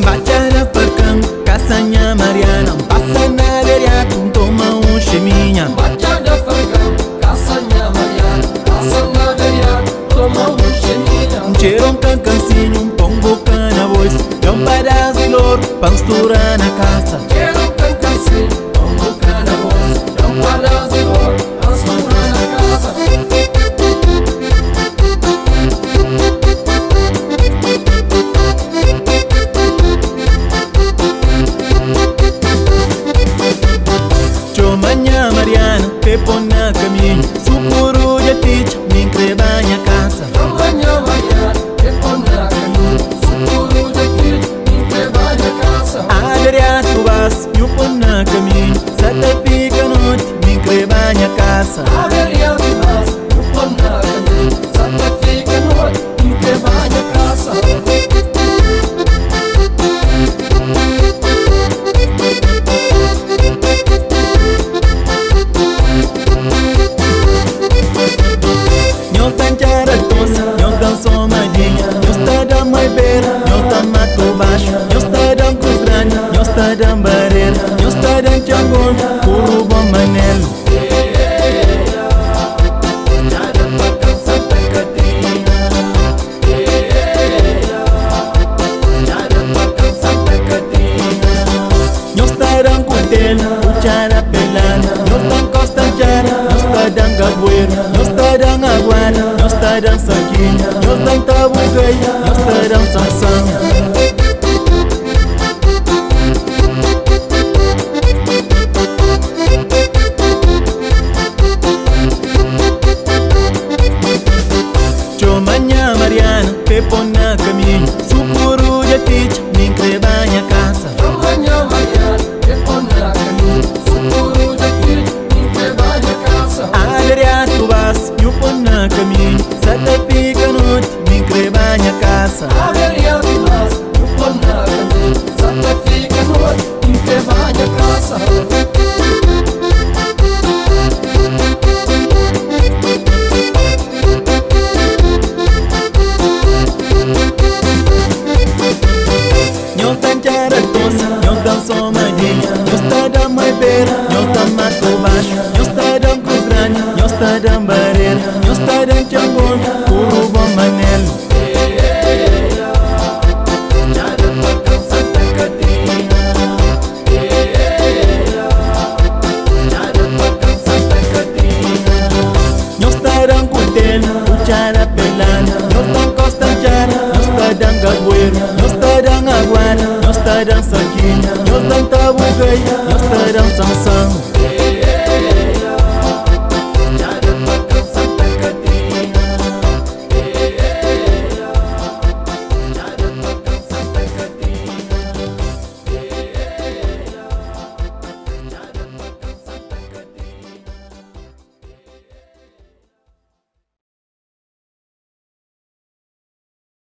Bacara perkang kasanya Mariana, passa na deriat toma cheminha. Bacara perkang kasanya Mariana, passa na deriat toma cheminha. Cheirão cancancinho, pongo cana voz, dão pedaço de flor, pastura na casa. Cheirão cancancinho, pongo cana voz, dão pedaço de flor, pastura na casa. Chomanya Mariana, pepona caminho, sucuru de tich, me crebanha casa. Chomanya Mariana, pepona caminho, sucuru de tich, me crebanha casa. Aderiat vas, eu pona caminho, sata fica noite, me crebanha casa. Aderiat vas, eu pona caminho, sata fica noite, me crebanha casa. Nyo tancara tosa, nyo tan somadinha, nyo sta da mai beira, nyo tan mato baixo, nyo sta da cruz grande, nyo sta da barreira, nyo sta da changon, puro bom manel. Nyo sta da cutel, cuchara pelana, nyo tan costa chara, nyo sta da gabuera, nyo sta da aguana, nyo sta da sanguinha, nyo tan tabugai, nyo sta da sansang. Chomanya Mariana, pepona caminho, sucuru de tich, me crebanha casa. Chomanya Mariana, pepona caminho, sucuru de tich, me crebanha casa. Aderiat vas, eu pona caminho, sata fica noite, me crebanha casa. Aderiat vas, eu pona caminho, sata fica noite, me crebanha casa. Nyo tancara tosa, nyo tan somadinha, nyo sta da mai beira, nyo tan mato baixo, nyo sta da cruz grande, nyo sta da barreira, nyo sta da changon, puro bom manel. Nyo sta da cutel, cuchara pelana, nyo tan costa chara, nyo sta da gabuera, nyo sta da aguana, nyo sta da sanguinha, nyo tan tabugai, nyo sta da sansang.